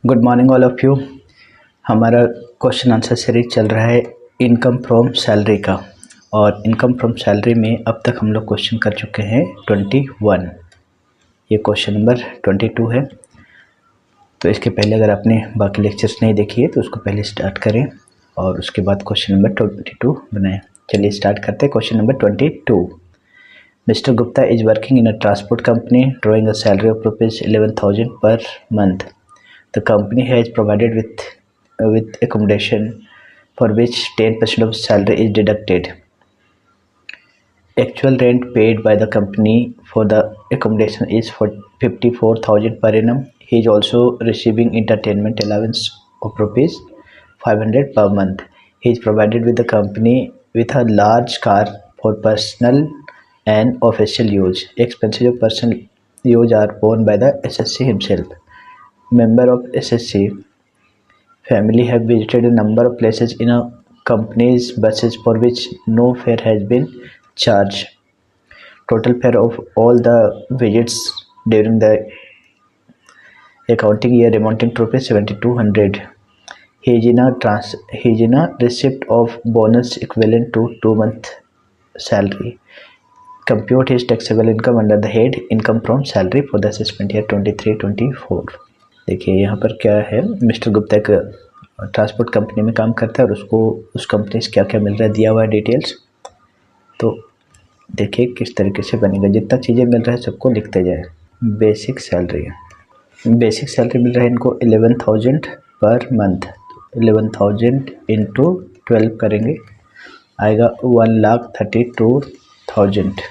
Good morning all of you. हमारा question answer series चल रहा है इनकम फ्रॉम सैलरी का, और इनकम फ्रॉम सैलरी में अब तक हम लोग क्वेश्चन कर चुके हैं 21। ये क्वेश्चन नंबर 22 है। तो इसके पहले अगर आपने बाकी लेक्चर्स नहीं देखी है तो उसको पहले स्टार्ट करें और उसके बाद क्वेश्चन नंबर 22 बनाएं। चलिए स्टार्ट करते हैं। Question number 22। Mr. Gupta is working in a transport company, drawing a salary of rupees 11,000 per month. The company has provided with accommodation for which 10% of salary is deducted. Actual rent paid by the company for the accommodation is for 54,000 per annum. He is also receiving entertainment allowance of rupees 500 per month. He is provided with the company with a large car for personal and official use. Expenses of personal use are borne by the SSC himself. Member of SSC family have visited a number of places in a company's buses for which no fare has been charged. Total fare of all the visits during the accounting year amounting to rupees 7,200. He is in a receipt of bonus equivalent to 2 month salary. Compute his taxable income under the head income from salary for the assessment year 23-24. देखिए यहाँ पर क्या है, mister Gupta एक transport company में काम करता है और उसको उस कंपनी से क्या क्या मिल रहा है दिया हुआ है डिटेल्स। तो देखिए किस तरीके से बनेगा, जितना चीज़ें मिल रहा है सबको लिखते जाए। बेसिक सैलरी मिल रहा है इनको 11,000 पर मंथ। 11,000 इंटू 12 करेंगे, आएगा 1,32,000।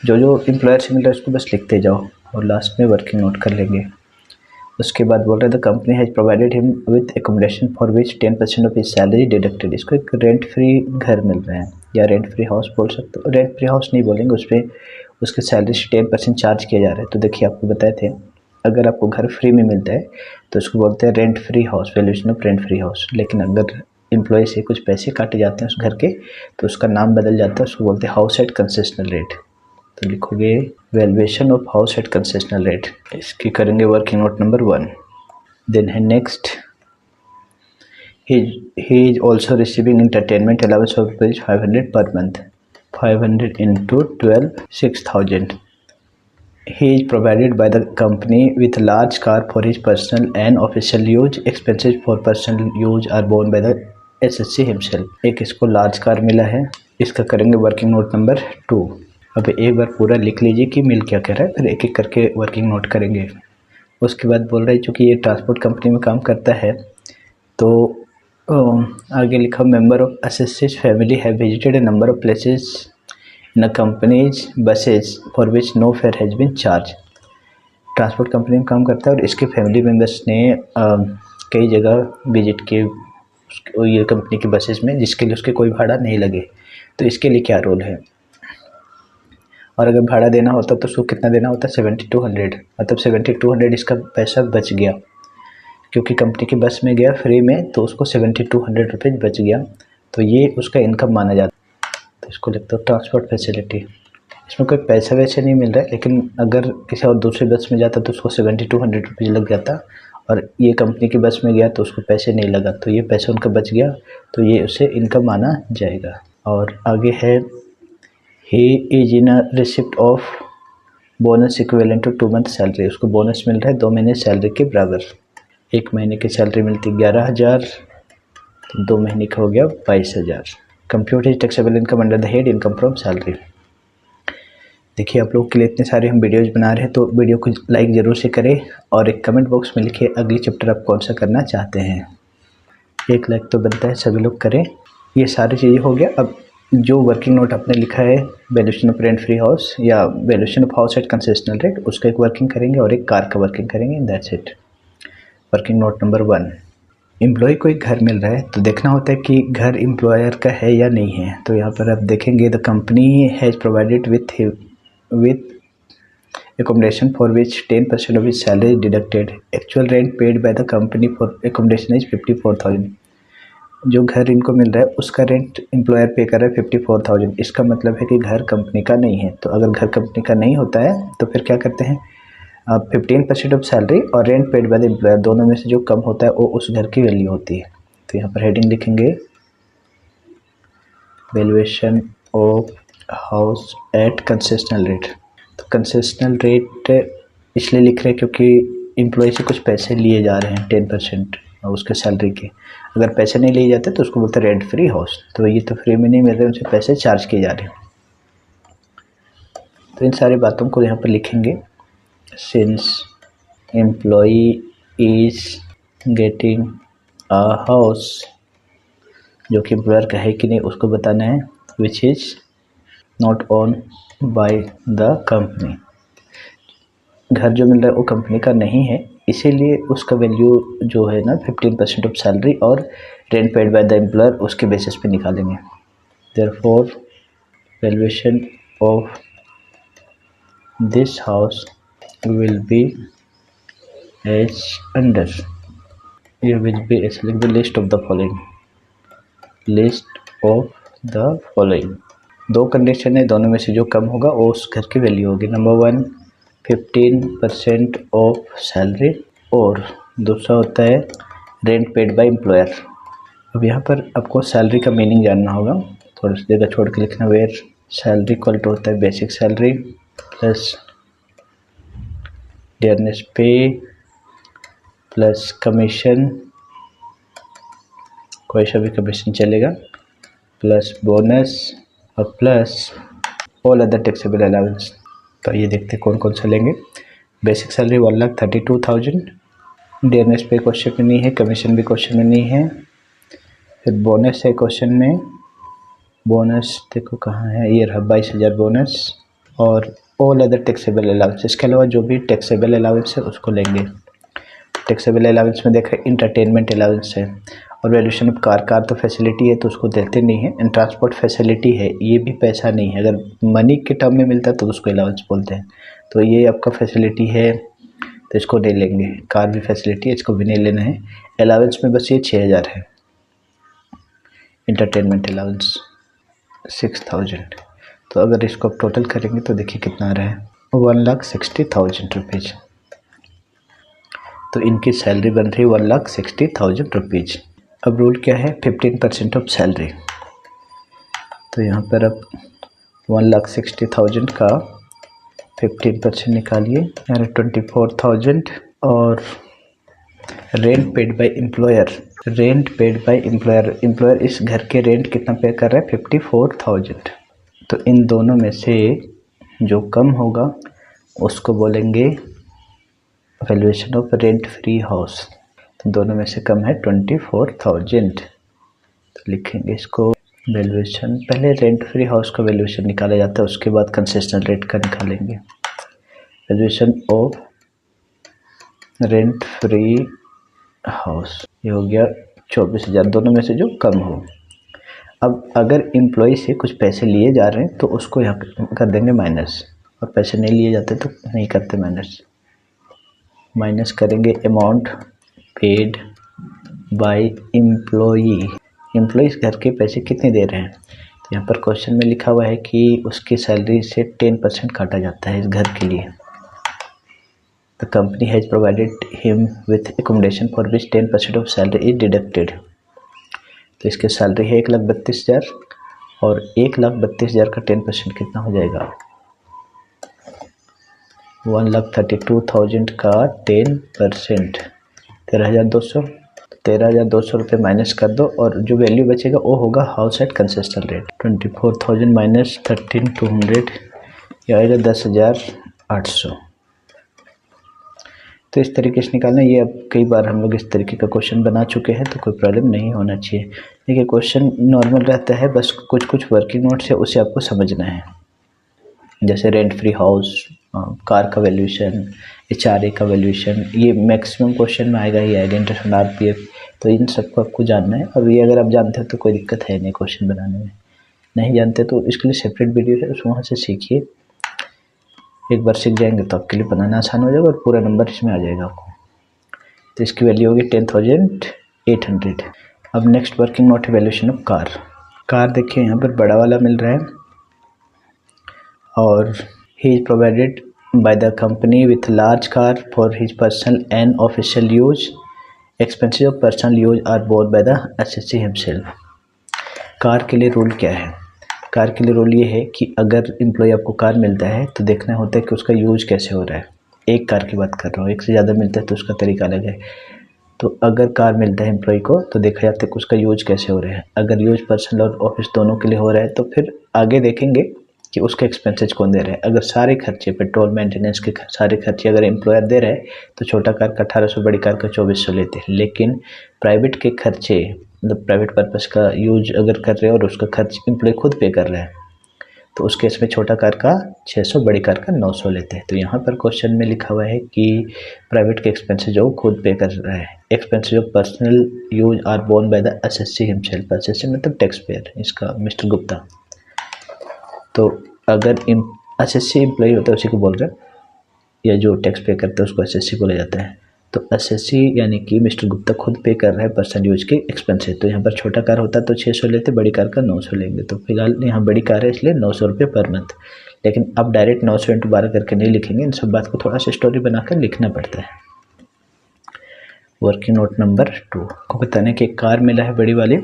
जो एम्प्लॉयर से मिल रहा है उसको बस लिखते जाओ और लास्ट में वर्किंग नोट कर लेंगे। उसके बाद बोल रहे the company has provided him with accommodation for which 10% of his salary deducted. इसको एक रेंट फ्री घर मिल रहा है या रेंट फ्री हाउस बोल सकते हो। रेंट फ्री हाउस नहीं बोलेंगे, उस पर उसके सैलरी से 10% चार्ज किया जा रहा है। तो देखिए आपको बताए थे अगर आपको घर फ्री में मिलता है तो उसको बोलते हैं rent free house, valuation of rent free house. लेकिन अगर एम्प्लॉय से कुछ पैसे काटे जाते हैं उस घर के तो उसका नाम बदल जाता है, उसको बोलते हैं हाउस एट कंसेशनल रेट। तो लिखोगे valuation of house at concessional rate. इसकी करेंगे वर्किंग नोट नंबर 1। देन है next, he is also receiving entertainment allowance of rupees 500 per month. 500 into 12, 6,000. He is provided by the company with a large car for his personal and official use. Expenses for personal use are borne by the SSC himself. एक इसको large car मिला है, इसका करेंगे working note number 2। अब एक बार पूरा लिख लीजिए कि मिल क्या कह रहा है, फिर एक एक करके वर्किंग नोट करेंगे। उसके बाद बोल रहा है चूँकि ये ट्रांसपोर्ट कंपनी में काम करता है तो आगे लिखा member of SSC family have visited a number of places in a companies buses for which no fare has been charge. Transport company में काम करता है और इसके फैमिली मेम्बर्स ने कई जगह विजिट किए ये कंपनी की बसेस में जिसके लिए उसके कोई भाड़ा नहीं लगे। तो इसके लिए क्या रोल है, और अगर भाड़ा देना होता तो उसको कितना देना होता 7,200, मतलब 7,200 इसका पैसा बच गया क्योंकि कंपनी की बस में गया फ्री में तो उसको 7,200 रुपये बच गया। तो ये उसका इनकम माना जाता है। तो इसको लिखते हो ट्रांसपोर्ट फैसिलिटी। इसमें कोई पैसा वैसे नहीं मिल रहा है, लेकिन अगर किसी और दूसरी बस में जाता तो उसको 7,200 रुपये लग जाता और ये कंपनी की बस में गया तो उसको पैसे नहीं लगा, तो ये पैसा उनका बच गया तो ये उसे इनकम माना जाएगा। और आगे है he is in a receipt of bonus equivalent to 2 month salary. उसको बोनस मिल रहा है 2 महीने सैलरी के बराबर। 1 महीने की सैलरी मिलती 11,000, 2 महीने का हो गया 22,000। Compute is taxable income under the head income from salary. देखिए आप लोगों के लिए इतने सारे हम वीडियोज़ बना रहे हैं तो वीडियो को लाइक ज़रूर से करें और एक कमेंट बॉक्स में लिखिए अगली चैप्टर आप कौन सा करना चाहते हैं। 1 लाइक तो बनता है, सभी लोग करें। ये सारी चीज़ें हो गया। अब जो वर्किंग नोट आपने लिखा है valuation of rent free house या valuation of house at concessional rate, उसका एक वर्किंग करेंगे और एक कार का वर्किंग करेंगे। That's it. Working note number 1, employee को एक घर मिल रहा है तो देखना होता है कि घर एम्प्लॉयर का है या नहीं है। तो यहाँ पर आप देखेंगे the company has provided with accommodation for which 10% of his salary is deducted. Actual rent paid by the company for accommodation is 54,000. जो घर इनको मिल रहा है उसका रेंट एम्प्लॉयर पे कर रहा है 54,000। इसका मतलब है कि घर कंपनी का नहीं है। तो अगर घर कंपनी का नहीं होता है तो फिर क्या करते हैं, अब 15% ऑफ सैलरी और rent paid by the employer दोनों में से जो कम होता है वो उस घर की वैल्यू होती है। तो यहाँ पर हेडिंग लिखेंगे valuation of house at concessional rate. तो कंसेशनल रेट इसलिए लिख रहे हैं क्योंकि एम्प्लॉय से कुछ पैसे लिए जा रहे हैं 10% उसके सैलरी के। अगर पैसे नहीं लिए जाते तो उसको बोलते हैं रेंट फ्री हाउस। तो ये तो फ्री में नहीं मिल रहे, उनसे पैसे चार्ज किए जा रहे हैं। तो इन सारी बातों को यहाँ पर लिखेंगे। Since employee is getting a house, जो कि एम्प्लॉयर का है कि नहीं उसको बताना है, which is not own by the company. घर जो मिल रहा है वो कंपनी का नहीं है, इसीलिए उसका वैल्यू जो है ना 15% ऑफ सैलरी और rent paid by the employer उसके बेसिस पे निकालेंगे। Therefore valuation of this house will be as under. ये विल बी एज लिख the list of the following, list of the following. दो कंडीशन है, दोनों में से जो कम होगा वो उस घर की वैल्यू होगी। नंबर 1 15% ऑफ सैलरी और दूसरा होता है रेंट पेड बाय एम्प्लॉयर। अब यहाँ पर आपको सैलरी का मीनिंग जानना होगा, थोड़ा सी जगह छोड़ के लिखना। वेयर सैलरी इक्वल टू होता है बेसिक सैलरी प्लस डियरनेस पे प्लस कमीशन, कोई सा भी कमीशन चलेगा, प्लस बोनस और plus all other taxable allowance. तो ये देखते हैं कौन कौन सा लेंगे। बेसिक सैलरी 1,32,000, डियरनेस पे क्वेश्चन में नहीं है, कमीशन भी क्वेश्चन में नहीं है। फिर बोनस है क्वेश्चन में, बोनस देखो कहाँ है, ये रहा 22,000 बोनस। और ऑल अदर टैक्सेबल अलाउंस, इसके अलावा जो भी टैक्सेबल अलाउंस है उसको लेंगे। टैक्सेबल अलाउंस में देखा इंटरटेनमेंट अलाउंस है और वैल्यूएशन ऑफ कार, कार तो फैसिलिटी है तो उसको देते नहीं है। एंड ट्रांसपोर्ट फैसिलिटी है, ये भी पैसा नहीं है, अगर मनी के टर्म में मिलता है तो उसको अलाउंस बोलते हैं। तो ये आपका फैसिलिटी है तो इसको नहीं लेंगे। कार भी फैसिलिटी है, इसको भी नहीं लेना है। अलाउंस में बस ये 6,000 है। Entertainment allowance 6,000। तो अगर इसको आप टोटल करेंगे तो देखिए कितना आ रहा है, 1,60,000 रुपीज़। तो इनकी सैलरी बन रही है 1,60,000 रुपीज़। अब रूल क्या है, 15% ऑफ सैलरी। तो यहाँ पर अब 1,60,000 का 15% निकालिए, यानी 24,000। और rent paid by employer, rent paid by employer, employer इस घर के रेंट कितना पे कर रहा है, 54,000। तो इन दोनों में से जो कम होगा उसको बोलेंगे valuation of rent free house. तो दोनों में से कम है 24,000। तो लिखेंगे इसको वैल्यूएशन, पहले रेंट फ्री हाउस का वैल्यूएशन निकाला जाता है, उसके बाद कंसेशनल रेट का निकालेंगे। Valuation of rent free house, ये हो गया 24,000, दोनों में से जो कम हो। अब अगर एम्प्लॉय से कुछ पैसे लिए जा रहे हैं तो उसको यहाँ कर देंगे माइनस, और पैसे नहीं लिए जाते तो नहीं करते माइनस। माइनस करेंगे amount paid by employee, employee इस घर के पैसे कितने दे रहे हैं। तो यहाँ पर क्वेश्चन में लिखा हुआ है कि उसकी सैलरी से 10% काटा जाता है इस घर के लिए। The company has provided him with accommodation for which 10% of salary is deducted. तो इसकी सैलरी है 1,32,000 और 1,32,000 का 10% कितना हो जाएगा, 1,32,000 का 10% 13,200। 13,200 रुपये माइनस कर दो और जो वैल्यू बचेगा वो होगा house at concessional rate. 24,000 minus 13,200, यह आएगा 10,800। तो इस तरीके से निकालना, ये अब कई बार हम लोग इस तरीके का क्वेश्चन बना चुके हैं तो कोई प्रॉब्लम नहीं होना चाहिए। देखिए क्वेश्चन नॉर्मल रहता है, बस कुछ कुछ वर्किंग नोट्स है उसे आपको समझना है, जैसे रेंट फ्री हाउस, कार का वैल्यूएशन, HRA का वैल्यूएशन, ये मैक्सिमम क्वेश्चन में आएगा ही आएगा। इंटरेस्ट ऑन RPF, तो इन सबको आपको जानना है। और ये अगर आप जानते हो तो कोई दिक्कत है नहीं क्वेश्चन बनाने में, नहीं जानते तो इसके लिए सेपरेट वीडियो है, उस वहाँ से सीखिए। एक बार सीख जाएंगे तो आपके लिए बनाना आसान हो जाएगा और पूरा नंबर इसमें आ जाएगा आपको। तो इसकी वैल्यू होगी 10,800। अब नेक्स्ट वर्किंग नोट है वैल्यूएशन ऑफ कार। कार देखिए यहाँ पर बड़ा वाला मिल रहा है और he is provided by the company with large car for his personal and official use. Expenses of personal use are borne by the assessee himself. Car के लिए रूल क्या है? कार के लिए रूल ये है कि अगर एम्प्लॉय आपको कार मिलता है तो देखना होता है कि उसका यूज कैसे हो रहा है। एक कार की बात कर रहा हूँ, एक से ज़्यादा मिलता है तो उसका तरीका अलग है। तो अगर कार मिलता है एम्प्लॉय को तो देखा जाता है कि उसका यूज कैसे हो रहा है। अगर यूज पर्सनल और ऑफिस दोनों के लिए हो रहा है तो फिर आगे देखेंगे कि उसके एक्सपेंसेस कौन दे रहा है। अगर सारे खर्चे पेट्रोल मेंटेनेंस के सारे खर्चे अगर एम्प्लॉयर दे रहा है तो छोटा कार का 1800, बड़ी कार का 2400 लेते हैं। लेकिन प्राइवेट के खर्चे मतलब प्राइवेट पर्पज़ का यूज अगर कर रहे हैं और उसका खर्च एम्प्लॉय खुद पे कर रहा है तो उस केस में छोटा कार का 600, बड़ी कार का 900 लेते हैं। तो यहाँ पर क्वेश्चन में लिखा हुआ है कि प्राइवेट के एक्सपेंसेस जो खुद पे कर रहा है। Expenses of personal use are borne by the assessee himself. Assessee मतलब टैक्स पेयर, इसका मिस्टर गुप्ता। तो अगर असेसी एम्प्लॉय होता है उसी को बोल रहे हैं, या जो टैक्स पे करता है उसको असेसी बोला जाता है। तो असेसी यानी कि मिस्टर गुप्ता खुद पे कर रहा है पर्सनल यूज के एक्सपेंसेस। तो यहाँ पर छोटा कार होता तो 600 लेते, बड़ी कार का 900 लेंगे। तो फिलहाल यहाँ बड़ी कार है इसलिए 900 रुपये पर मंथ। लेकिन अब डायरेक्ट 900 × 12 करके नहीं लिखेंगे, इन सब बात को थोड़ा सा स्टोरी बनाकर लिखना पड़ता है। वर्किंग नोट नंबर 2 को बताने कि कार मिला है बड़ी वाली,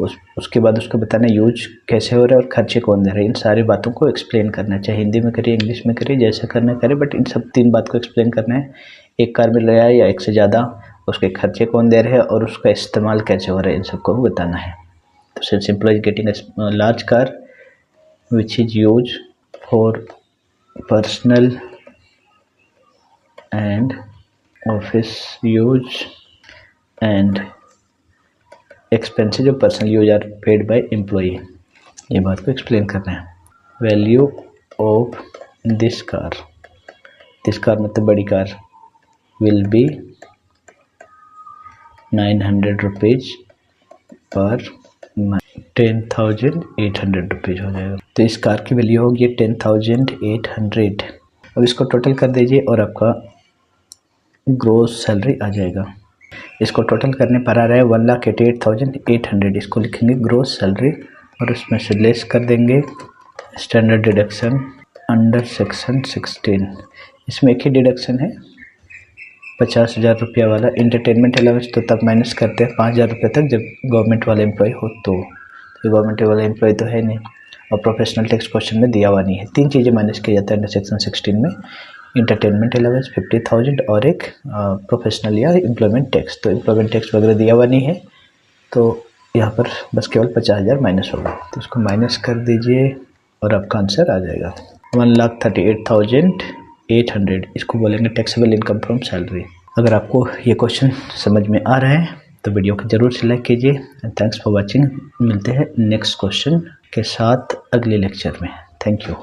उसके बाद उसको बताना यूज कैसे हो रहा है और खर्चे कौन दे रहा है। इन सारी बातों को एक्सप्लेन करना है, चाहे हिंदी में करिए इंग्लिश में करिए, जैसा करना करे, बट इन सब 3 बात को एक्सप्लेन करना है। एक कार मिल रहा है या एक से ज़्यादा, उसके खर्चे कौन दे रहे हैं और उसका इस्तेमाल कैसे हो रहा है, इन सबको बताना है। तो since employee is getting a large car which is use for personal and office use and expenses of personal use are paid by employee, ये बात को एक्सप्लेन करना है। वैल्यू ऑफ दिस कार मतलब बड़ी car will be 900 rupees per month, 10,800 rupees हो जाएगा। तो इस कार की वैल्यू होगी 10,800। अब इसको टोटल कर दीजिए और आपका ग्रोस सैलरी आ जाएगा। इसको टोटल करने पर आ रहा है 1,88,800। इसको लिखेंगे ग्रोस सैलरी और उसमें से लेस कर देंगे स्टैंडर्ड डिडक्शन अंडर सेक्शन 16। इसमें एक ही डिडक्शन है 50,000 रुपया वाला। इंटरटेनमेंट अलाउंस तो तब माइनस करते हैं 5,000 रुपये तक जब गवर्नमेंट वाला एम्प्लॉय हो तो गवर्नमेंट वाला एम्प्लॉय तो है नहीं। और प्रोफेशनल टैक्स क्वेश्चन में दिया हुआ नहीं है। 3 चीज़ें माइनस की जाती है अंडर सेक्शन 16 में, इंटरटेनमेंट अलाउंस 50,000 और एक प्रोफेशनल या एम्प्लॉयमेंट टैक्स। तो एम्प्लॉयमेंट टैक्स वगैरह दिया हुआ नहीं है तो यहाँ पर बस केवल 50,000 माइनस होगा। तो इसको माइनस कर दीजिए और आपका आंसर आ जाएगा 1,38,800। इसको बोलेंगे टैक्सेबल इनकम फ्रॉम सैलरी। अगर आपको ये क्वेश्चन समझ में आ रहा है तो वीडियो को जरूर से लाइक कीजिए। Thanks for watching. मिलते हैं नेक्स्ट क्वेश्चन के साथ अगले लेक्चर में। Thank you.